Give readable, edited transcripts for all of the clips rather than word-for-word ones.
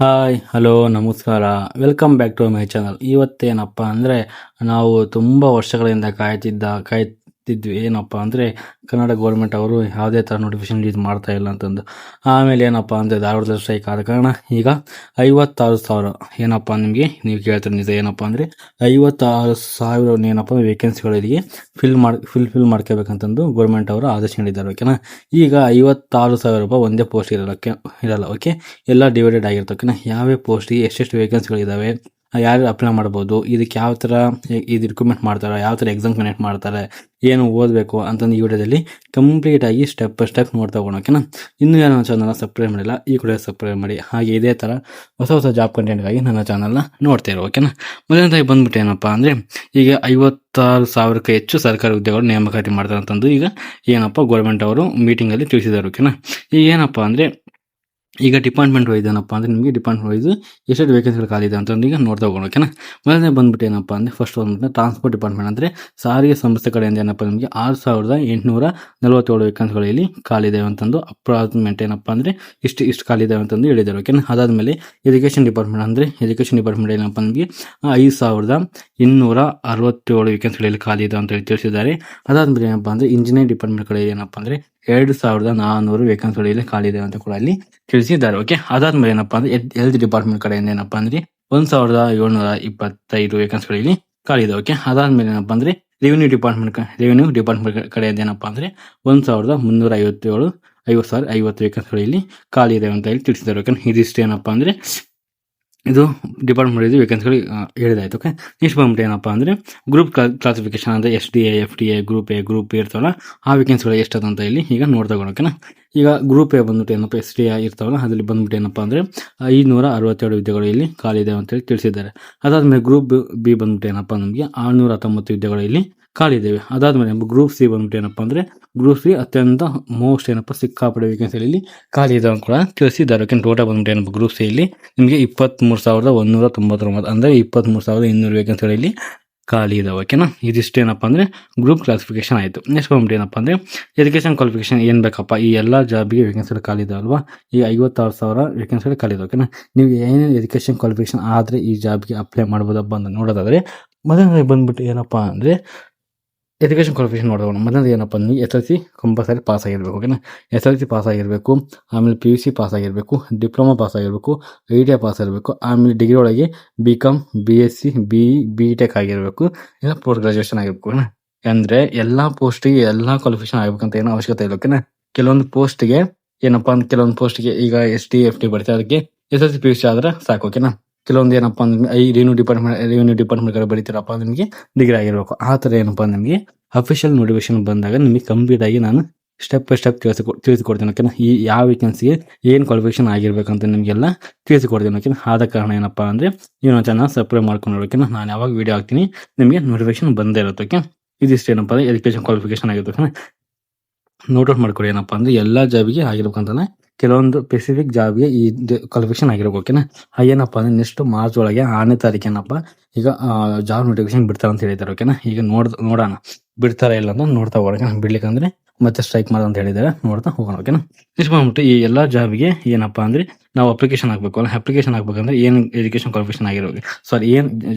Hi hello ನಮಸ್ಕಾರ. Welcome back to my channel. ಇವತ್ತೇನಪ್ಪ ಅಂದರೆ ನಾವು ತುಂಬ ವರ್ಷಗಳಿಂದ ಕಾಯ್ತಿದ್ವಿ. ಏನಪ್ಪ ಅಂದರೆ ಕನ್ನಡ ಗೌರ್ಮೆಂಟ್ ಅವರು ಯಾವುದೇ ಥರ ನೋಟಿಫಿಕೇಶನ್ ರಿಲೀಸ್ ಮಾಡ್ತಾ ಇಲ್ಲ ಅಂತಂದು. ಆಮೇಲೆ ಏನಪ್ಪ ಅಂದರೆ ಧಾರವಾಡದಲ್ಲಿ ಸ್ಟ್ರೈಕ್ ಆದ ಕಾರಣ ಈಗ 56,000 ಏನಪ್ಪ ನಿಮಗೆ ನೀವು ಕೇಳ್ತಾರೆ ನಿಜ. ಏನಪ್ಪ ಅಂದರೆ 56,000 ಏನಪ್ಪ ವೇಕೆನ್ಸಿಗಳಿಗೆ ಫಿಲ್ ಮಾಡ್ಕೋಬೇಕಂತಂದು ಗೌರ್ಮೆಂಟ್ ಅವರು ಆದೇಶ ನೀಡಿದ್ದಾರೆ. ಓಕೆನಾ. ಈಗ 56,000 ರೂಪಾಯಿ ಒಂದೇ ಪೋಸ್ಟ್ ಇರಲ್ಲ. ಓಕೆ, ಎಲ್ಲ ಡಿವೈಡೆಡ್ ಆಗಿರುತ್ತೆ. ಓಕೆನಾ. ಯಾವ್ಯಾವ ಪೋಸ್ಟ್ಗೆ ಎಷ್ಟೆಷ್ಟು ವೇಕೆನ್ಸಿಗಳಿದ್ದಾವೆ, ಯಾರು ಅಪ್ಲೈ ಮಾಡ್ಬೋದು, ಇದಕ್ಕೆ ಯಾವ ಥರ ಇದು ರಿಕ್ರೂಟ್ಮೆಂಟ್ ಮಾಡ್ತಾರೆ, ಯಾವ ಥರ ಎಕ್ಸಾಮ್ ಕಂಡಕ್ಟ್ ಮಾಡ್ತಾರೆ, ಏನು ಓದಬೇಕು ಅಂತಂದು ಈ ವಿಡಿಯೋದಲ್ಲಿ ಕಂಪ್ಲೀಟಾಗಿ ಸ್ಟೆಪ್ ಬೈ ಸ್ಟೆಪ್ ನೋಡ್ತಾ ಹೋಗೋಣ. ಓಕೆನಾ. ಇನ್ನೂ ಯಾರು ನನ್ನ ಚಾನಲ್ನ ಸಬ್ಸ್ಕ್ರೈಬ್ ಮಾಡಿಲ್ಲ, ಈ ಕೂಡ ಸಬ್ಸ್ಕ್ರೈಬ್ ಮಾಡಿ. ಹಾಗೆ ಇದೇ ಥರ ಹೊಸ ಜಾಬ್ ಕಂಟೆಂಟ್ಗಾಗಿ ನನ್ನ ಚಾನಲ್ನ ನೋಡ್ತಾ ಇರೋ. ಓಕೆನಾ. ಮೊದಲನೇದಾಗಿ ಬಂದ್ಬಿಟ್ಟು ಏನಪ್ಪ ಅಂದರೆ ಈಗ 56,000ಕ್ಕೆ ಹೆಚ್ಚು ಸರ್ಕಾರಿ ಹುದ್ದೆಗಳು ನೇಮಕಾತಿ ಮಾಡ್ತಾರೆ ಅಂತಂದು ಈಗ ಏನಪ್ಪ ಗೌರ್ಮೆಂಟ್ ಅವರು ಮೀಟಿಂಗಲ್ಲಿ ತಿಳಿಸಿದ್ದಾರೆ. ಓಕೆನಾ. ಈಗ ಏನಪ್ಪ ಅಂದರೆ ಈಗ ಡಿಪಾರ್ಟ್ಮೆಂಟ್ ವೈಸ್ ಏನಪ್ಪ ಅಂದರೆ ನಿಮಗೆ ಡಿಪಾರ್ಟ್ಮೆಂಟ್ ವೈಸ್ ಎಷ್ಟು ವೇಕೆನ್ಸಿಗಳು ಖಾಲಿ ಇದೆ ಅಂತಂದು ಈಗ ನೋಡ್ತಾ ಹೋಗೋಣ. ಓಕೆನಾ. ಮೊದಲನೇ ಬಂದ್ಬಿಟ್ಟು ಏನಪ್ಪ ಅಂದರೆ ಫಸ್ಟ್ ಬಂದ್ಬಿಟ್ಟು ಟ್ರಾನ್ಸ್ಪೋರ್ಟ್ ಡಿಪಾರ್ಟ್ಮೆಂಟ್ ಅಂದರೆ ಸಾರಿಗೆ ಸಂಸ್ಥೆ ಕಡೆಯಿಂದ ಏನಪ್ಪ ನಿಮಗೆ 6,847 ವೇಕೆನ್ಸಿಗಳಲ್ಲಿ ಖಾಲಿ ಇದೆ ಅಂತಂದು ಅಪ್ರಾಕ್ಸಿಮೇಟ್ ಏನಪ್ಪ ಅಂದರೆ ಇಷ್ಟು ಖಾಲಿ ಇದೆ ಅಂತಂದು ಹೇಳಿದ್ದಾರೆ. ಓಕೆನಾ. ಅದಾದಮೇಲೆ ಎಜುಕೇಷನ್ ಡಿಪಾರ್ಟ್ಮೆಂಟ್ ಅಂದರೆ ಎಜುಕೇಷನ್ ಡಿಪಾರ್ಟ್ಮೆಂಟ್ ಏನಪ್ಪ ನಿಮಗೆ 5,267 ವೇಕೆನ್ಸಿಗಳಲ್ಲಿ ಖಾಲಿ ಇದೆ ಅಂತ ಹೇಳಿ ತಿಳಿಸಿದ್ದಾರೆ. ಅದಾದಮೇಲೆ ಏನಪ್ಪ ಅಂದರೆ ಇಂಜಿನಿಯರಿಂಗ್ ಡಿಪಾರ್ಟ್ಮೆಂಟ್ ಕಡೆ ಏನಪ್ಪ ಅಂದರೆ 2,400 ವೇಕೆನ್ಸಿಗಳಲ್ಲಿ ಖಾಲಿ ಇದೆ ಅಂತ ಕೂಡ ಅಲ್ಲಿ ತಿಳಿಸಿದ್ದಾರೆ. ಓಕೆ. ಅದಾದ್ಮೇಲೆ ಏನಪ್ಪಾ ಅಂದ್ರೆ ಹೆಲ್ತ್ ಡಿಪಾರ್ಟ್ಮೆಂಟ್ ಕಡೆಯಿಂದ ಏನಪ್ಪಾ ಅಂದ್ರೆ 1,725 ವೇಕೆನ್ಸಿಗಳಲ್ಲಿ ಖಾಲಿ ಇದೆ. ಓಕೆ. ಅದಾದ್ಮೇಲೆ ಏನಪ್ಪಾ ಅಂದ್ರೆ ರೆವಿನ್ಯೂ ಡಿಪಾರ್ಟ್ಮೆಂಟ್ ಕಡೆಯಿಂದ ಏನಪ್ಪಾ ಅಂದ್ರೆ 1,350 ವೇಕೆನ್ಸಿಗಳಲ್ಲಿ ಖಾಲಿ ಇದೆ ಅಂತ ಹೇಳಿ ತಿಳಿಸಿದ್ದಾರೆ. ಓಕೆ. ಇದಿಷ್ಟು ಏನಪ್ಪಾ ಅಂದ್ರೆ ಇದು ಡಿಪಾರ್ಟ್ಮೆಂಟ್ ವೇಕೆನ್ಸಿಗಳು ಹೇಳಿದಾಯ್ತು. ಓಕೆ. ನೆಕ್ಸ್ಟ್ ಬಂದ್ಬಿಟ್ಟು ಏನಪ್ಪ ಅಂದರೆ ಗ್ರೂಪ್ ಕ್ಲಾಸಿಫಿಕೇಶನ್ ಅಂದರೆ SDA, FTA, group A, group ಇರ್ತಾವಲ್ಲ ಆ ವೇಕೆನ್ಸಿಗಳು ಎಷ್ಟದಂತ ಇಲ್ಲಿ ಈಗ ನೋಡ್ತಾ ಹೋಗೋಣ. ಓಕೆನಾ. ಈಗ ಗ್ರೂಪ್ ಎ ಬಂದ್ಬಿಟ್ಟು ಏನಪ್ಪ SDA ಇರ್ತಾವಲ್ಲ ಅದರಲ್ಲಿ ಬಂದ್ಬಿಟ್ಟು ಏನಪ್ಪ ಅಂದರೆ 562 ಹುದ್ದೆಗಳು ಇಲ್ಲಿ ಖಾಲಿ ಇದೆ ಅಂತೇಳಿ ತಿಳಿಸಿದ್ದಾರೆ. ಅದಾದಮೇಲೆ ಗ್ರೂಪ್ ಬಿ ಬಂದ್ಬಿಟ್ಟು ಏನಪ್ಪ ನಮಗೆ 619 ಹುದ್ದೆಗಳು ಇಲ್ಲಿ ಖಾಲಿ ಇದ್ದೇವೆ. ಅದಾದಮೇಲೆ ಗ್ರೂಪ್ ಸಿ ಬಂದ್ಬಿಟ್ಟು ಏನಪ್ಪ ಅಂದರೆ ಗ್ರೂಪ್ ಸಿ ಅತ್ಯಂತ ಮೋಸ್ಟ್ ಏನಪ್ಪ ಸಿಕ್ಕಾಪಡೆ ವೇಕೆನ್ಸಿಯಲ್ಲಿ ಖಾಲಿ ಇದೆ ಅಂತ ಕೂಡ ತಿಳಿಸಿದ್ದಾರೆ. ಟೋಟಲ್ ಬಂದ್ಬಿಟ್ಟು ಏನಪ್ಪ ಗ್ರೂಪ್ ಸಿ ಇಲ್ಲಿ ನಿಮಗೆ 23,199 ಅಂದರೆ 23,200 ವೇಕೆನ್ಸಿಗಳಲ್ಲಿ ಖಾಲಿ ಇದಾವೆ. ಓಕೆನಾ. ಇದಿಷ್ಟು ಏನಪ್ಪ ಅಂದರೆ ಗ್ರೂಪ್ ಕ್ಲಾಸಿಫಿಕೇಶನ್ ಆಯಿತು. ನೆಕ್ಸ್ಟ್ ಬಂದ್ಬಿಟ್ಟು ಏನಪ್ಪ ಅಂದರೆ ಎಜುಕೇಷನ್ ಕ್ವಾಲಿಫಿಕೇಶನ್ ಏನು ಬೇಕಪ್ಪ, ಈ ಎಲ್ಲ ಜಾಬ್ಗೆ ವೇಕೆನ್ಸಿಗಳು ಖಾಲಿ ಇದಾವಲ್ವಾ. ಈಗ 56,000 ವೇಕೆನ್ಸಿಗಳು ಖಾಲಿ ಇದೆ. ಓಕೆನಾ. ನೀವು ಏನೇನು ಎಜುಕೇಷನ್ ಕ್ವಾಲಿಫಿಕೇಶನ್ ಆದರೆ ಈ ಜಾಬ್ಗೆ ಅಪ್ಲೈ ಮಾಡ್ಬೋದಪ್ಪ ಅಂತ ನೋಡೋದಾದರೆ ಮೊದಲನೇ ಬಂದ್ಬಿಟ್ಟು ಏನಪ್ಪ ಅಂದರೆ ಎಜುಕೇಷನ್ ಕ್ವಾಲಿಫಿಕೇಶನ್ ನೋಡೋಣ. ಮೊದಲನೇದು ಏನಪ್ಪ ನೀವು SSLC ಕಂಪಲ್ಸರಿ ಪಾಸ್ ಆಗಿರಬೇಕು. ಓಕೆನಾ. SSLC ಪಾಸ್ ಆಗಿರಬೇಕು, ಆಮೇಲೆ PUC ಪಾಸ್ ಆಗಿರಬೇಕು, ಡಿಪ್ಲೊಮಾ ಪಾಸ್ ಆಗಿರಬೇಕು, ITI ಪಾಸ್ ಆಗಿರಬೇಕು, ಆಮೇಲೆ ಡಿಗ್ರಿ ಒಳಗೆ BCom, BSc, BE, BTech ಆಗಿರಬೇಕು, ಇಲ್ಲ ಪೋಸ್ಟ್ ಗ್ರಾಜುಯೇಷನ್ ಆಗಿರಬೇಕು. ಅಂದರೆ ಎಲ್ಲ ಪೋಸ್ಟಿಗೆ ಎಲ್ಲ ಕ್ವಾಲಿಫಿಕೇಶನ್ ಆಗಬೇಕಂತ ಏನೋ ಅವಶ್ಯಕತೆ ಇಲ್ಲ. ಓಕೆನಾ. ಕೆಲವೊಂದು ಪೋಸ್ಟ್ಗೆ ಏನಪ್ಪ ಅಂದ್ರೆ ಕೆಲವೊಂದು ಪೋಸ್ಟ್ಗೆ ಈಗ ST, FT ಬರುತ್ತೆ, ಅದಕ್ಕೆ SSLC PUC ಆದರೆ ಸಾಕು. ಓಕೆನಾ. ಕೆಲವೊಂದು ಏನಪ್ಪ ಅಂದ್ರೆ ರೆವಿನ್ಯೂ ಡಿಪಾರ್ಟ್ಮೆಂಟ್ ಕಡೆ ಬರೀತೀರಪ್ಪ ನಿಮಗೆ ಡಿಗ್ರಿ ಆಗಿರಬೇಕು. ಆ ಥರ ಏನಪ್ಪ ನಿಮಗೆ ಅಫಿಷಿಯಲ್ ನೋಟಿಫಿಕೇಶನ್ ಬಂದಾಗ ನಿಮಗೆ ಕಂಪ್ಲೀಟ್ ಆಗಿ ನಾನು ಸ್ಟೆಪ್ ಬೈ ಸ್ಟೆಪ್ ತಿಳಿಸಿಕೊಡ್ತೀನಿ. ಓಕೆನಾ. ಈ ಯಾವ ವೇಕೆನ್ಸಿಗೆ ಏನು ಕ್ವಾಲಿಫಿಕೇಶನ್ ಆಗಿರ್ಬೇಕಂತ ನಿಮಗೆಲ್ಲ ತಿಳಿಸಿಕೊಡ್ತೀನಿ. ಓಕೆನಾ. ಆದ ಕಾರಣ ಏನಪ್ಪ ಅಂದರೆ ನೀವು ನನ್ನ ಚಾನಲ್ ಸಬ್ಸ್ಕ್ರೈಬ್ ಮಾಡ್ಕೊಂಡು ಓಕೆನಾ. ನಾನು ಯಾವಾಗ ವೀಡಿಯೋ ಹಾಕ್ತೀನಿ ನಿಮಗೆ ನೋಟಿಫಿಕೇಶನ್ ಬಂದೇ ಇರುತ್ತೆ. ಓಕೆ. ಇದಿಷ್ಟು ಏನಪ್ಪ ಅಂದರೆ ಎಜುಕೇಷನ್ ಕ್ವಾಲಿಫಿಕೇಶನ್ ಆಗಿರುತ್ತೆ. ಓಕೆನಾ. ನೋಟ್ ಔಟ್ ಮಾಡ್ಕೊಳ್ಳಿ. ಏನಪ್ಪ ಅಂದರೆ ಎಲ್ಲ ಜಾಬಿಗೆ ಆಗಿರ್ಬೇಕಂತಾನೆ ಕೆಲವೊಂದು ಸ್ಪೆಸಿಫಿಕ್ ಜಾಬ್ಗೆ ಈ ಕ್ವಾಲಿಫಿಕೇಶನ್ ಆಗಿರ್ಬೇಕು. ಓಕೆನಾ. ಏನಪ್ಪ ಅಂದರೆ ನೆಕ್ಸ್ಟ್ ಮಾರ್ಚ್ ಒಳಗೆ 6ನೇ ತಾರೀಕು ಏನಪ್ಪ ಈಗ ಜಾಬ್ ನೋಟಿಫಿಕೇಶನ್ ಬಿಡ್ತಾರೆ ಅಂತ ಹೇಳಿದ್ದಾರೆ. ಓಕೆನಾ. ಈಗ ನೋಡೋಣ ಬಿಡ್ತಾರ ಇಲ್ಲ ಅಂತ ನೋಡ್ತಾ ಹೋಗೋಣ. ಬಿಡ್ಲಿಕ್ಕಂದ್ರೆ ಮತ್ತೆ ಸ್ಟ್ರೈಕ್ ಮಾಡೋದು ಅಂತ ಹೇಳಿದ್ದಾರೆ, ನೋಡ್ತಾ ಹೋಗೋಣ. ಓಕೆನಾ. ಇಷ್ಟು ಬಂದ್ಬಿಟ್ಟು ಈ ಎಲ್ಲ ಜಾಬ್ಗೆ ಏನಪ್ಪ ಅಂದರೆ ನಾವು ಅಪ್ಲಿಕೇಶನ್ ಹಾಕಬೇಕು. ಅಪ್ಲಿಕೇಶನ್ ಹಾಕ್ಬೇಕಂದ್ರೆ ಏನು ಎಜುಕೇಷನ್ ಕ್ವಾಲಿಫಿಕೇಶನ್ ಆಗಿರ್ಬೇಕು, ಏನು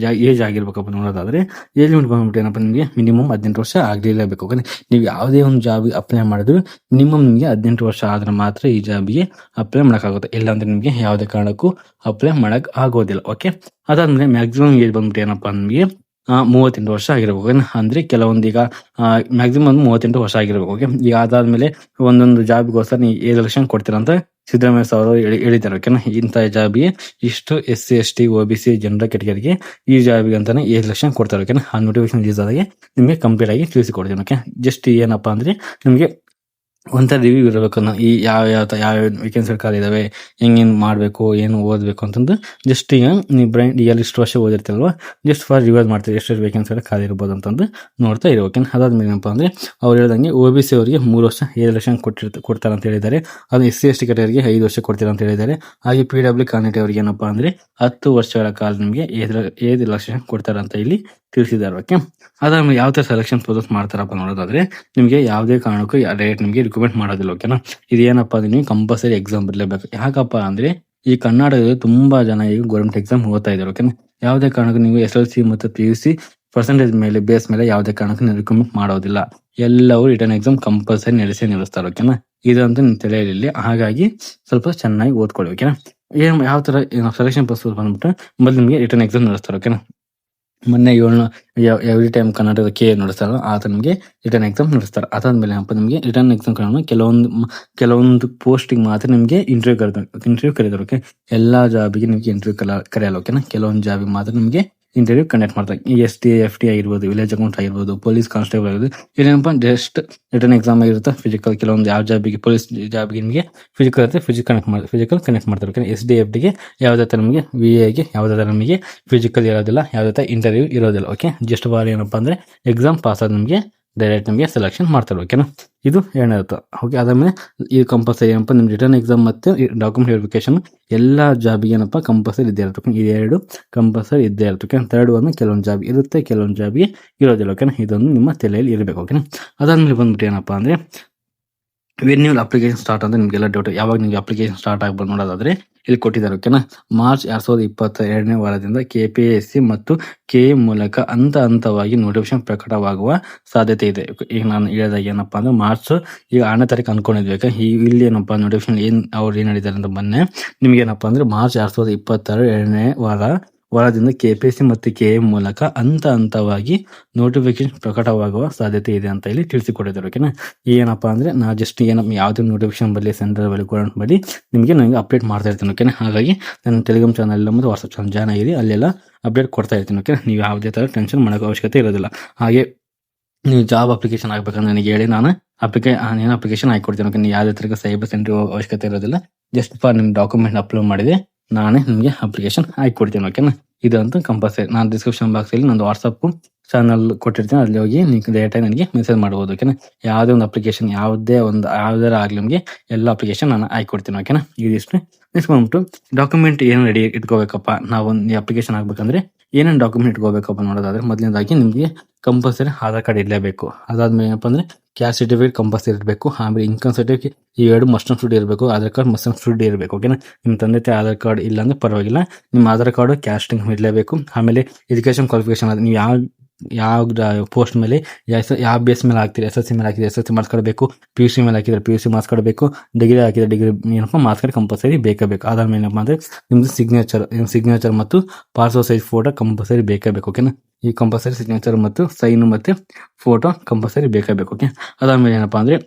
ಏಜ್ ಆಗಿರ್ಬೇಕಪ್ಪ ನೋಡೋದಾದರೆ ಏಜ್ ಲಿಮಿಟ್ ಬಂದ್ಬಿಟ್ಟು ಏನಪ್ಪ ನಿಮಗೆ ಮಿನಿಮಮ್ 18 ವರ್ಷ ಆಗಲೇಬೇಕು. ಓಕೆ. ನೀವು ಯಾವುದೇ ಒಂದು ಜಾಬ್ಗೆ ಅಪ್ಲೈ ಮಾಡಿದ್ರು ಮಿನಿಮಮ್ ನಿಮಗೆ 18 ವರ್ಷ ಆದರೆ ಮಾತ್ರ ಈ ಜಾಬ್ಗೆ ಅಪ್ಲೈ ಮಾಡೋಕ್ಕಾಗುತ್ತೆ. ಇಲ್ಲಾಂದ್ರೆ ನಿಮಗೆ ಯಾವುದೇ ಕಾರಣಕ್ಕೂ ಅಪ್ಲೈ ಮಾಡೋಕೆ ಆಗೋದಿಲ್ಲ. ಓಕೆ. ಅದಾದಮೇಲೆ ಮ್ಯಾಕ್ಸಿಮಮ್ ಏಜ್ ಬಂದ್ಬಿಟ್ಟು ಏನಪ್ಪ ನಿಮಗೆ 38 ವರ್ಷ ಆಗಿರ್ಬೇಕು. ಅಂದರೆ ಕೆಲವೊಂದು ಈಗ ಮ್ಯಾಕ್ಸಿಮಮ್ 38 ವರ್ಷ ಆಗಿರ್ಬೇಕು. ಓಕೆ. ಈಗ ಅದಾದಮೇಲೆ ಒಂದೊಂದು ಜಾಬ್ಗೋಸ್ಕರ ನೀವು 7 ಲಕ್ಷ ಕೊಡ್ತೀರಾ ಅಂತ ಸಿದ್ದರಾಮಯ್ಯ ಅವರು ಹೇಳಿದ್ದಾರೆ. ಓಕೆನಾ. ಇಂಥ ಜಾಬ್ಗೆ ಇಷ್ಟು SC, ST, OBC ಜನರಲ್ ಕ್ಯಾಟಗರಿಗೆ ಈ ಜಾಬ್ಗೆ ಅಂತಾನೆ 7 ಲಕ್ಷ ಕೊಡ್ತಾರೆ. ಓಕೆನಾ. ಆ ನೋಟಿಫಿಕೇಶನ್ ರಿಲೀಸ್ ಆದಾಗೆ ನಿಮಗೆ ಕಂಪ್ಲೀಟ್ ಆಗಿ ತಿಳಿಸಿಕೊಡ್ತೀನಿ. ಓಕೆ. ಜಸ್ಟ್ ಏನಪ್ಪ ಅಂದರೆ ನಿಮಗೆ ಒಂಥರ ರಿವ್ಯೂ ಇರಬೇಕು. ಈ ಯಾವ ವೇಕೆನ್ಸಿಗಳು ಖಾಲಿ ಇದಾವೆ, ಹೆಂಗೇನು ಮಾಡಬೇಕು, ಏನು ಓದಬೇಕು ಅಂತಂದು ಜಸ್ಟ್ ಈಗ ನೀವು ಈಗ ಇಷ್ಟು ವರ್ಷ ಓದಿರ್ತೀರಲ್ವ, ಜಸ್ಟ್ ಫಾರ್ ರಿವೈಸ್ ಮಾಡ್ತೀವಿ ಎಷ್ಟು ವೇಕೆನ್ಸಿಗಳು ಖಾಲಿ ಇರ್ಬೋದು ಅಂತಂದು ನೋಡ್ತಾ ಇರೋ. ಓಕೆ. ಅದಾದ್ಮೇಲೆ ಏನಪ್ಪ ಅಂದರೆ ಅವ್ರು ಹೇಳ್ದಂಗೆ OBC ಅವರಿಗೆ 3 ವರ್ಷ 7 ಲಕ್ಷ ಕೊಡ್ತಾರೆ ಅಂತ ಹೇಳಿದ್ದಾರೆ. ಅದು SC, ST ಕ್ಯಾಟಗರಿಗೆ 5 ವರ್ಷ ಕೊಡ್ತೀರಾ ಅಂತ ಹೇಳಿದ್ದಾರೆ. ಹಾಗೆ PW ಕ್ಯಾಂಡಿಡೇಟ್ ಅವರಿಗೆ ಏನಪ್ಪ ಅಂದರೆ 10 ವರ್ಷಗಳ ಕಾಲ ನಿಮಗೆ 7 ಲಕ್ಷ ಕೊಡ್ತಾರೆ ಅಂತ ಇಲ್ಲಿ ತಿಳಿಸಿದ್ದಾರೆ. ಓಕೆ. ಅದಾದ್ಮೇಲೆ ಯಾವ ಥರ ಸೆಲೆಕ್ಷನ್ ಪ್ರೋಸೆಸ್ ಮಾಡ್ತಾರಪ್ಪ ನೋಡೋದಾದ್ರೆ ನಿಮಗೆ ಯಾವುದೇ ಕಾರಣಕ್ಕೂ ಡೈರೆಕ್ಟ್ ನಿಮಗೆ ರಿಕ್ರೂಟ್ಮೆಂಟ್ ಮಾಡೋದಿಲ್ಲ. ಓಕೆನಾ. ಇದೇನಪ್ಪ ಅಂದ್ರೆ ನೀವು ಕಂಪಲ್ಸರಿ ಎಕ್ಸಾಮ್ ಬರಲೇಬೇಕು. ಯಾಕಪ್ಪ ಅಂದರೆ ಈ ಕರ್ನಾಟಕದಲ್ಲಿ ತುಂಬಾ ಜನ ಈಗ ಗೌರ್ಮೆಂಟ್ ಎಕ್ಸಾಮ್ ಓದ್ತಾ ಇದ್ದಾರೆ. ಓಕೆನಾ, ಯಾವುದೇ ಕಾರಣಕ್ಕೂ ನೀವು SLC ಮತ್ತು PUC ಪರ್ಸೆಂಟೇಜ್ ಮೇಲೆ ಬೇಸ್ ಮೇಲೆ ಯಾವುದೇ ಕಾರಣಕ್ಕೂ ರಿಕಮೆಂಡ್ ಮಾಡೋದಿಲ್ಲ. ಎಲ್ಲವೂ ರಿಟರ್ನ್ ಎಕ್ಸಾಮ್ ಕಂಪಲ್ಸರಿ ನಡೆಸ್ತಾರೆ. ಓಕೆನಾ, ಇದಂತೂ ನಿಮ್ ತಲೆಯಲ್ಲಿ. ಹಾಗಾಗಿ ಸ್ವಲ್ಪ ಚೆನ್ನಾಗಿ ಓದ್ಕೊಳ್ಳಿ. ಓಕೆನಾ, ಯಾವ ತರ ಸೆಲೆಕ್ಷನ್ ಪ್ರೊಸೆಸ್ ಬಂದ್ಬಿಟ್ಟು ಮೊದಲು ನಿಮಗೆ ರಿಟರ್ನ್ ಎಕ್ಸಾಮ್ ನಡೆಸ್ತಾರೆ. ಓಕೆನಾ, ಮೊನ್ನೆ ಎವ್ರಿ ಟೈಮ್ ಕರ್ನಾಟಕದ KA ನಡೆಸ್ತಾರಲ್ಲ ಆ ತರ ನಿಮಗೆ ರಿಟರ್ನ್ ಎಕ್ಸಾಮ್ ನಡೆಸ್ತಾರೆ. ಅದಾದ್ಮೇಲೆ ಏನಪ್ಪ ನಿಮಗೆ ರಿಟರ್ನ್ ಎಕ್ಸಾಮ್ ಕೆಲವೊಂದು ಪೋಸ್ಟಿಗೆ ಮಾತ್ರ ನಿಮಗೆ ಇಂಟರ್ವ್ಯೂ ಕರೀತಾರೆ. ಓಕೆ, ಎಲ್ಲಾ ಜಾಬಿಗೆ ನಿಮಗೆ ಇಂಟರ್ವ್ಯೂ ಕರೆಯಲ್ಲ. ಓಕೆನಾ, ಕೆಲವೊಂದು ಜಾಬಿಗೆ ಮಾತ್ರ ನಿಮಗೆ ಇಂಟರ್ವ್ಯೂ ಕಂಡಕ್ಟ್ ಮಾಡ್ತಾರೆ. ಈ STA FT ಆಗಿರ್ಬೋದು, ವಿಲೇಜ್ ಅಕೌಂಟ್ ಆಗಿರ್ಬೋದು, ಪೊಲೀಸ್ ಕಾನ್ಸ್ಟೇಬಲ್ ಆಗಿರ್ಬೋದು, ಇದೇನಪ್ಪ ಜಸ್ಟ್ ರಿಟರ್ನ್ ಎಕ್ಸಾಮ್ ಆಗಿರುತ್ತೆ. ಫಿಸಿಕಲ್ ಕೆಲವೊಂದು ಯಾವ ಜಾಬಿಗೆ, ಪೊಲೀಸ್ ಜಾಬಿಗೆ ನಿಮಗೆ ಫಿಸಿಕಲ್ ಇರುತ್ತೆ, ಫಿಸಿಕಲ್ ಕನೆಕ್ಟ್ ಮಾಡ್ತಾರೆ. ಓಕೆ, SDA FTಗೆ ಯಾವುದೇ ತರ ನಮಗೆ, VAಗೆ ಯಾವುದೇ ತರ ನಮಗೆ ಫಿಸಿಕಲ್ ಇರೋದಿಲ್ಲ, ಯಾವುದೇ ತರ ಇಂಟರ್ವ್ಯೂ ಇರೋದಿಲ್ಲ. ಓಕೆ, ಜಸ್ಟ್ ಬಾರಿ ಏನಪ್ಪಾ ಅಂದ್ರೆ ಎಕ್ಸಾಮ್ ಪಾಸ್ ಆದ ನಮಗೆ ಡೈರೆಕ್ಟ್ ನಮಗೆ ಸೆಲೆಕ್ಷನ್ ಮಾಡ್ತಾರೆ. ಓಕೆನಾ, ಇದು ಏನಿರುತ್ತೆ. ಓಕೆ, ಅದಾದ್ಮೇಲೆ ಈ ಕಂಪಲ್ಸರಿ ಏನಪ್ಪ ನಿಮ್ ರಿಟರ್ನ್ ಎಕ್ಸಾಮ್ ಮತ್ತೆ ಡಾಕ್ಯುಮೆಂಟ್ ವೆರಿಫಿಕೇಶನ್ ಎಲ್ಲಾ ಜಾಬಿಗೆ ಏನಪ್ಪ ಕಂಪಲ್ಸರಿ ಇದ್ದೇ ಇರುತ್ತೆ. ಈ ಎರಡು ಕಂಪಲ್ಸರಿ ಇದ್ದೇ ಇರುತ್ತೆ. ಓಕೆ, ಥರ್ಡ್ ಒಂದು ಕೆಲವೊಂದು ಜಾಬ್ ಇರುತ್ತೆ, ಕೆಲವೊಂದು ಜಾಬಿಗೆ ಇರೋದಿಲ್ಲ. ಓಕೆನಾ, ಇದೊಂದು ನಿಮ್ಮ ತಲೆಯಲ್ಲಿ ಇರಬೇಕು. ಓಕೆನಾ, ಅದಾದ್ಮೇಲೆ ಬಂದ್ಬಿಟ್ಟು ಏನಪ್ಪಾ ಅಂದ್ರೆ ವೆನ್ಯೂಲ್ ಅಪ್ಲಿಕೇಶನ್ ಸ್ಟಾರ್ಟ್ ಅಂತ ನಿಮಗೆಲ್ಲ ಡೌಟ್. ಯಾವಾಗ ನಿಮಗೆ ಅಪ್ಲಿಕೇಶನ್ ಸ್ಟಾರ್ಟ್ ಆಗ್ಬೋದು ನೋಡೋದಾದ್ರೆ ಇಲ್ಲಿ ಕೊಟ್ಟಿದ್ದಾರೆ. ಓಕೆನಾ, ಮಾರ್ಚ್ 2022ನೇ ವಾರದಿಂದ KPSC ಮತ್ತು KA ಮೂಲಕ ಹಂತವಾಗಿ ನೋಟಿಫಿಕೇಶನ್ ಪ್ರಕಟವಾಗುವ ಸಾಧ್ಯತೆ ಇದೆ. ಈಗ ನಾನು ಹೇಳಿದಾಗ ಏನಪ್ಪಾ ಅಂದ್ರೆ ಮಾರ್ಚ್ ಈಗ 6ನೇ ತಾರೀಕು ಅನ್ಕೊಂಡಿದ್ವಿ. ಇಲ್ಲಿ ಏನಪ್ಪಾ ನೋಟಿಫಿಕೇಶನ್ ಅವ್ರು ಏನ್ ಹೇಳಿದ್ದಾರೆ ಅಂತ ಮೊನ್ನೆ ನಿಮ್ಗೆ ಏನಪ್ಪಾ ಅಂದ್ರೆ ಮಾರ್ಚ್ 2022ನೇ ವಾರದಿಂದ KPSC ಮತ್ತು KA ಮೂಲಕ ಹಂತವಾಗಿ ನೋಟಿಫಿಕೇಶನ್ ಪ್ರಕಟವಾಗುವ ಸಾಧ್ಯತೆ ಇದೆ ಅಂತ ಇಲ್ಲಿ ತಿಳಿಸಿಕೊಟ್ಟಿದ್ದಾರೆ. ಓಕೆನಾ, ಏನಪ್ಪಾ ಅಂದ್ರೆ ನಾ ಜಸ್ಟ್ ಯಾವುದೇ ನೋಟಿಫಿಕೇಶನ್ ಬರಲಿ, ಸೆಂಟ್ರಲ್ ಬರಲಿ, ಗೌರ್ಮೆಂಟ್ ಬರಲಿ, ನಿಮಗೆ ನನಗೆ ಅಪ್ಡೇಟ್ ಮಾಡ್ತಾ ಇರ್ತೀನಿ. ಓಕೆನಾ, ಹಾಗಾಗಿ ನನ್ನ ಟೆಲಿಗ್ರಾಮ್ ಚಾನಲ್ ಮತ್ತು ವಾಟ್ಸ್ಆಪ್ ಚಾನಲ್ ಜಾಯ್ನ್ ಆಗಿರಿ, ಅಲ್ಲೆಲ್ಲ ಅಪ್ಡೇಟ್ ಕೊಡ್ತಾ ಇರ್ತೀನಿ. ಓಕೆ, ನೀವು ಯಾವುದೇ ತರ ಟೆನ್ಷನ್ ಮಾಡೋಕೆ ಅವಶ್ಯಕತೆ ಇರೋದಿಲ್ಲ. ಹಾಗೆ ನೀವು ಜಾಬ್ ಅಪ್ಲಿಕೇಶನ್ ಆಗ್ಬೇಕಂದ್ರೆ ನನಗೆ ಹೇಳಿ, ನಾನು ಅಪ್ಲಿಕೇಶನ್ ಹಾಕೊಡ್ತೀನಿ. ಓಕೆ, ನೀವು ಯಾವುದೇ ತರ ಸೈಬರ್ ಸೆಂಟರ್ ಅವಶ್ಯಕತೆ ಇರೋದಿಲ್ಲ. ಜಸ್ಟ್ ನಿಮ್ಮ ಡಾಕ್ಯುಮೆಂಟ್ ಅಪ್ಲೋಡ್ ಮಾಡಿದೆ ನಾನೇ ನಿಮಗೆ ಅಪ್ಲಿಕೇಶನ್ ಹಾಕೊಡ್ತೀನಿ. ಓಕೆನಾ, ಇದಂತೂ ಕಂಪಲ್ಸರಿ. ನಾನು ಡಿಸ್ಕ್ರಿಪ್ಷನ್ ಬಾಕ್ಸ್ ಅಲ್ಲಿ ನಂದು ವಾಟ್ಸ್ಆಪ್ ಚಾನಲ್ ಕೊಟ್ಟಿರ್ತೀನಿ, ಅಲ್ಲಿ ಹೋಗಿ ನೀವು ಡೈರೆಕ್ಟ್ ಆಗಿ ನನಗೆ ಮೆಸೇಜ್ ಮಾಡಬಹುದು. ಓಕೆನಾ, ಯಾವುದೇ ಒಂದು ಅಪ್ಲಿಕೇಶನ್ ಯಾವುದೇ ಆಗ್ಲಿ ನಿಮಗೆ ಎಲ್ಲ ಅಪ್ಲಿಕೇಶನ್ ನಾನು ಹಾಕೊಡ್ತೀನಿ. ಓಕೆನಾ, ಇದಿಷ್ಟು. ನೆಕ್ಸ್ಟ್ ಬಂದ್ಬಿಟ್ಟು ಡಾಕ್ಯುಮೆಂಟ್ ಏನು ರೆಡಿ ಇಟ್ಕೋಬೇಕಪ್ಪ, ನಾವು ಒಂದು ಅಪ್ಲಿಕೇಶನ್ ಆಗ್ಬೇಕಂದ್ರೆ ಏನೇನು ಡಾಕ್ಯುಮೆಂಟ್ ಇಟ್ಕೋಬೇಕಪ್ಪ ನೋಡೋದಾದ್ರೆ ಮೊದಲನೇದಾಗಿ ನಿಮಗೆ ಕಂಪಲ್ಸರಿ ಆಧಾರ್ ಕಾರ್ಡ್ ಇರಲೇಬೇಕು. ಅದಾದ್ಮೇಲೆ ಏನಪ್ಪ ಅಂದ್ರೆ ಕ್ಯಾಸ್ಟ್ ಸರ್ಟಿಫಿಕೇಟ್ ಕಂಪಲ್ಸರಿ ಇರಬೇಕು. ಆಮೇಲೆ ಇನ್ಕಮ್ ಸರ್ಟಿಫಿಕೇಟ್ ಈ ಎರಡು ಮಸ್ಟ್ ಅಂಡ್ ಶುಡ್ ಇರಬೇಕು. Aadhaar card must and should ಇರಬೇಕು. ಓಕೆನಾ, ನಿಮ್ಮ ತಂದೆ ತಾಯಿ ಆಧಾರ್ ಕಾರ್ಡ್ ಇಲ್ಲ ಅಂದ್ರೆ ಪರವಾಗಿಲ್ಲ, ನಿಮ್ಮ ಆಧಾರ್ ಕಾರ್ಡ್ ಕ್ಯಾಸ್ಟಿಂಗ್ ಇರಲೇಬೇಕು. ಆಮೇಲೆ ಎಜುಕೇಶನ್ ಕ್ವಾಲಿಫಿಕೇಶನ್ ನೀವು ಯಾವ ಪೋಸ್ಟ್ ಮೇಲೆ ಯಾವ ಬೇಸ್ ಮೇಲೆ ಹಾಕ್ತೀರಿ, SSC ಮೇಲೆ ಹಾಕಿದ್ರೆ SSC ಮಾರ್ಕ್ಸ್ ಕಾರ್ಡ್ ಬೇಕು, PUC ಮೇಲೆ ಹಾಕಿದ್ರೆ PUC ಮಾರ್ಕ್ಸ್ ಕಾರ್ಡ್ ಬೇಕು, ಡಿಗ್ರಿ ಹಾಕಿದ್ರೆ ಡಿಗ್ರಿ ಏನಪ್ಪ ಮಾರ್ಕ್ಸ್ ಕಾರ್ಡ್ ಕಂಪಲ್ಸರಿ ಬೇಕೇ ಬೇಕು. ಅದಾದ್ಮೇಲೆ ಏನಪ್ಪ ಅಂದ್ರೆ ನಿಮ್ದು ಸಿಗ್ನೇಚರ್ ಮತ್ತು ಪಾಸ್ಪೋರ್ಟ್ ಸೈಜ್ ಫೋಟೋ ಕಂಪಲ್ಸರಿ ಬೇಕೇ ಬೇಕು. ಓಕೆನಾ, ಈ ಕಂಪಲ್ಸರಿ ಸಿಗ್ನೇಚರ್ ಮತ್ತು ಸೈನ್ ಮತ್ತೆ ಫೋಟೋ ಕಂಪಲ್ಸರಿ ಬೇಕೇ ಬೇಕು. ಓಕೆ, ಅದಾದ್ಮೇಲೆ ಏನಪ್ಪಾ ಅಂದ್ರೆ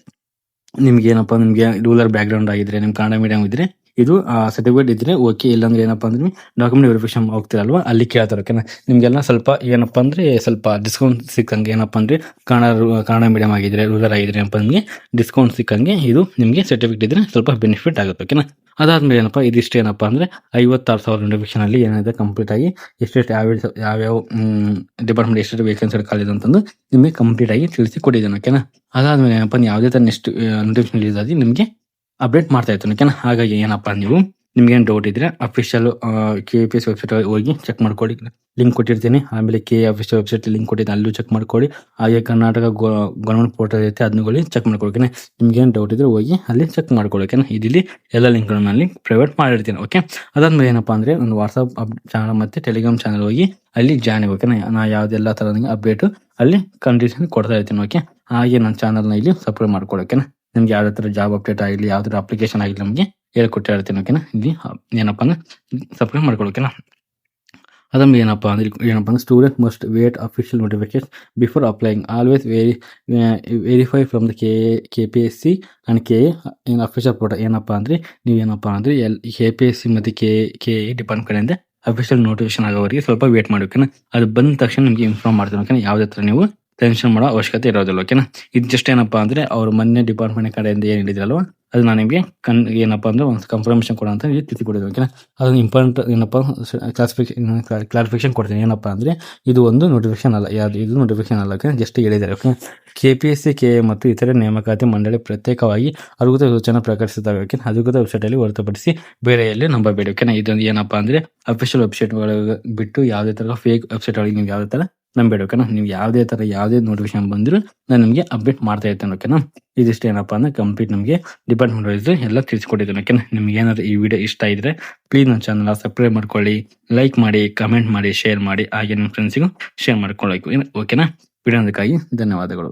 ನಿಮ್ಗೆ ರೂರಲ್ ಬ್ಯಾಕ್ ಗ್ರೌಂಡ್ ಆಗಿದ್ರೆ, ನಿಮ್ ಕನ್ನಡ ಮೀಡಿಯಂ ಇದ್ರೆ ಇದು ಸರ್ಟಿಫಿಕೇಟ್ ಇದ್ರೆ ಓಕೆ. ಇಲ್ಲಾಂದ್ರೆ ಏನಪ್ಪಾ ಅಂದ್ರೆ ಡಾಕ್ಯುಮೆಂಟ್ ವೆರಿಫಿಕೇಶನ್ ಹೋಗ್ತಿರಲ್ವಾ ಅಲ್ಲಿ ಕೇಳ್ತಾರೆ. ಓಕೆನಾ, ನಿಮ್ಗೆಲ್ಲ ಸ್ವಲ್ಪ ಏನಪ್ಪಾ ಅಂದ್ರೆ ಸ್ವಲ್ಪ ಡಿಸ್ಕೌಂಟ್ ಸಿಕ್ಕಂಗೆ, ಏನಪ್ಪಾ ಅಂದ್ರೆ ಕನ್ನಡ ಮೀಡಿಯಂ ಆಗಿದ್ರೆ, ರೂರಲ್ ಆಗಿದ್ರೆ ಏನಪ್ಪಾ ನಿಮಗೆ ಡಿಸ್ಕೌಂಟ್ ಸಿಕ್ಕಂಗೆ ಇದು ನಿಮಗೆ ಸರ್ಟಿಫಿಕೇಟ್ ಇದ್ರೆ ಸ್ವಲ್ಪ ಬೆನಿಫಿಟ್ ಆಗುತ್ತೆ. ಓಕೆನಾ, ಅದಾದ್ಮೇಲೆ ಏನಪ್ಪಾ ಇದಿಷ್ಟು ಏನಪ್ಪಾ ಅಂದ್ರೆ 56,000 ನೋಟಿಫಿಕೇಶನ್ ಅಲ್ಲಿ ಏನಿದೆ ಕಂಪ್ಲೀಟ್ ಆಗಿ ಎಷ್ಟೆಷ್ಟು ಯಾವ್ಯಾವ ಡಿಪಾರ್ಟ್ಮೆಂಟ್ ಎಷ್ಟು ವೇಕೆನ್ಸಿ ಖಾಲಿ ಇದೆ ಅಂತಂದು ನಿಮಗೆ ಕಂಪ್ಲೀಟ್ ಆಗಿ ತಿಳಿಸಿ ಕೊಟ್ಟಿದ್ದೇನೆ. ಓಕೆನಾ, ಅದಾದ್ಮೇಲೆ ಏನಪ್ಪಾ ಯಾವುದೇ ತರ ನೆಕ್ಸ್ಟ್ ನೋಟಿಫಿಕೇಶನ್ ರಿಲೀಸ್ ಆಗಿ ನಿಮಗೆ ಅಪ್ಡೇಟ್ ಮಾಡ್ತಾ ಇರ್ತೀನಿ. ಓಕೆನಾ, ಹಾಗಾಗಿ ಏನಪ್ಪಾ ನಿಮ್ಗೇನು ಡೌಟ್ ಇದ್ರೆ ಅಫಿಷಿಯಲ್ KPSC ವೆಬ್ಸೈಟ್ ಹೋಗಿ ಚೆಕ್ ಮಾಡ್ಕೊಳ್ಳಿ, ಲಿಂಕ್ ಕೊಟ್ಟಿರ್ತೀನಿ. ಆಮೇಲೆ KA ಅಫಿಷಿಯಲ್ ವೆಬ್ಸೈಟ್ ಲಿಂಕ್ ಕೊಟ್ಟಿದ್ದೀನಿ, ಅಲ್ಲೂ ಚೆಕ್ ಮಾಡ್ಕೊಳ್ಳಿ. ಹಾಗೆ ಕರ್ನಾಟಕ ಗವರ್ಮೆಂಟ್ ಪೋರ್ಟಲ್ ಇರುತ್ತೆ, ಅದನ್ನ ಚೆಕ್ ಮಾಡ್ಕೊಳ್ಳಿ. ನಿಮ್ಗೇನು ಡೌಟ್ ಇದ್ರೆ ಹೋಗಿ ಅಲ್ಲಿ ಚೆಕ್ ಮಾಡ್ಕೊಳ್ಳಿ. ಓಕೆನಾ, ಇಲ್ಲಿ ಎಲ್ಲ ಲಿಂಕ್ಗಳನ್ನ ಅಲ್ಲಿ ಪ್ರೈವೇಟ್ ಮಾಡಿರ್ತೀನಿ. ಓಕೆ, ಅದಾದ್ಮೇಲೆ ಏನಪ್ಪಾ ಅಂದ್ರೆ ಒಂದು ವಾಟ್ಸ್ಆಪ್ ಚಾನಲ್ ಮತ್ತೆ ಟೆಲಿಗ್ರಾಮ್ ಚಾನಲ್ ಹೋಗಿ ಅಲ್ಲಿ ಜಾಯ್ನ್ ಆಗಿ. ಓಕೆನಾ, ನಾ ಯಾವ್ದೆಲ್ಲ ತರದ ಅಪ್ಡೇಟ್ ಅಲ್ಲಿ ಕಂಡೀಷನ್ ಕೊಡ್ತಾ ಇರ್ತೀನಿ. ಓಕೆ, ಹಾಗೆ ನನ್ನ ಚಾನಲ್ನ ಇಲ್ಲಿ ಸಬ್ಸ್ಕ್ರೈಬ್ ಮಾಡ್ಕೊಳ್ಳಿ. ಓಕೆನಾ, ನಿಮ್ಗೆ ಯಾವ್ದೇ ತರ ಜಾಬ್ ಅಪ್ಡೇಟ್ ಆಗಲಿ, ಯಾವ್ದಾರ ಅಪ್ಲಿಕೇಶನ್ ಆಗಲಿ ನಮಗೆ ಹೇಳ್ಕೊಟ್ಟೆ ಇರ್ತೀನಿ. ಓಕೆನಾ, ಇಲ್ಲಿ ಏನಪ್ಪಾ ಅಂದ್ರೆ ಸಬ್ಸ್ಕ್ರೈಬ್ ಮಾಡ್ಕೊಳ್ಳಿ. ಓಕೆನಾ, ಅದಾದ್ಮೇಲೆ ಏನಪ್ಪಾ ಅಂದ್ರೆ student must wait official notification before applying, always verify from the KPSC and KA in official portal. ಏನಪ್ಪಾ ಅಂದ್ರೆ ನೀವೇನಪ್ಪಾ ಅಂದ್ರೆ KPSC ಮತ್ತು KA ಡಿಪಾರ್ಟ್ಮೆಂಟ್ ಕಡೆಯಿಂದ ಅಫಿಷಿಯಲ್ ನೋಟಿಫಿಕೇಶನ್ ಆಗೋವರೆಗೆ ಸ್ವಲ್ಪ ವೇಟ್ ಮಾಡಿ. ಓಕೆನಾ, ಅದು ಬಂದ ತಕ್ಷಣ ನಿಮ್ಗೆ ಇನ್ಫಾರ್ಮ್ ಮಾಡ್ತೀನಿ. ಓಕೆನಾ, ಯಾವುದೇ ತರ ನೀವು ಟೆನ್ಷನ್ ಮಾಡೋ ಅವಶ್ಯಕತೆ ಇರೋದಿಲ್ಲ. ಓಕೆನಾ, ಇದು ಜಸ್ಟ್ ಏನಪ್ಪಾ ಅಂದ್ರೆ ಅವ್ರ ಮೊನ್ನೆ ಡಿಪಾರ್ಟ್ಮೆಂಟ್ ಕಡೆಯಿಂದ ಏನ್ ಹೇಳಿದ್ರಲ್ವಾ ಅದು ನಾನು ನಿಮಗೆ ಏನಪ್ಪಾ ಅಂದ್ರೆ ಒಂದು ಕನ್ಫರ್ಮೇಶನ್ ಕೊಡ ಅಂತ ತಿಳಿಸಿಕೊಡಿದ್ದೆ. ಓಕೆನಾ, ಅದನ್ನ ಇಂಪಾರ್ಟೆಂಟ್ ಏನಪ್ಪಾ ಕ್ಲಾರಿಫಿಕೇಶನ್ ಕೊಡ್ತೀನಿ. ಏನಪ್ಪಾ ಅಂದ್ರೆ ಇದು ಒಂದು ನೋಟಿಫಿಕೇಶನ್ ಅಲ್ಲ, ಇದು ನೋಟಿಫಿಕೇಶನ್ ಅಲ್ಲ. ಓಕೆ, ಜಸ್ಟ್ ಹೇಳಿದ್ದಾರೆ. ಓಕೆ, KPSC KA ಮತ್ತು ಇತರೆ ನೇಮಕಾತಿ ಮಂಡಳಿ ಪ್ರತ್ಯೇಕವಾಗಿ ಅಧಿಕೃತ ಸೂಚನೆ ಪ್ರಕಟಿಸಿದಾಗ ಅಧಿಕೃತ ವೆಬ್ಸೈಟ್ ಅಲ್ಲಿ ಹೊರತುಪಡಿಸಿ ಬೇರೆ ಎಲ್ಲಿ ನಂಬಬೇಡಿ. ಓಕೆನಾ, ಇದೊಂದು ಏನಪ್ಪಾ ಅಂದ್ರೆ ಅಫಿಷಿಯಲ್ ವೆಬ್ಸೈಟ್ ಒಳಗೆ ಬಿಟ್ಟು ಯಾವುದೇ ತರ ಫೇಕ್ ವೆಬ್ಸೈಟ್ ಒಳಗೆ ನೀವು ಯಾವುದೇ ತರ ನಂಬೇಡಿ ಓಕೆನಾ. ನೀವು ಯಾವುದೇ ಥರ ಯಾವುದೇ ನೋಟಿಫಿಕೇಶನ್ ಬಂದರೂ ನಾನು ನಿಮಗೆ ಅಪ್ಡೇಟ್ ಮಾಡ್ತಾ ಇರ್ತೇನೆ ಓಕೆನಾ. ಇದಿಷ್ಟು ಏನಪ್ಪ ಅಂದರೆ ಕಂಪ್ಲೀಟ್ ನಮಗೆ ಡಿಪಾರ್ಟ್ಮೆಂಟ್ ವೈಸ್ ಎಲ್ಲ ತಿಳಿಸ್ಕೊಟ್ಟಿದ್ದೇನೆ ಓಕೆನಾ. ನಿಮ್ಗೆ ಏನಾದರೂ ಈ ವಿಡಿಯೋ ಇಷ್ಟ ಇದ್ದರೆ ಪ್ಲೀಸ್ ನನ್ನ ಚಾನಲ್ನ ಸಬ್ಸ್ಕ್ರೈಬ್ ಮಾಡ್ಕೊಳ್ಳಿ, ಲೈಕ್ ಮಾಡಿ, ಕಮೆಂಟ್ ಮಾಡಿ, ಶೇರ್ ಮಾಡಿ, ಹಾಗೆ ನಿಮ್ಮ ಫ್ರೆಂಡ್ಸಿಗೂ ಶೇರ್ ಮಾಡ್ಕೊಳ್ಳಿ ಓಕೆನಾ. ವಿಡಿಯೋ ನೋಡೋದಕ್ಕಾಗಿ ಧನ್ಯವಾದಗಳು.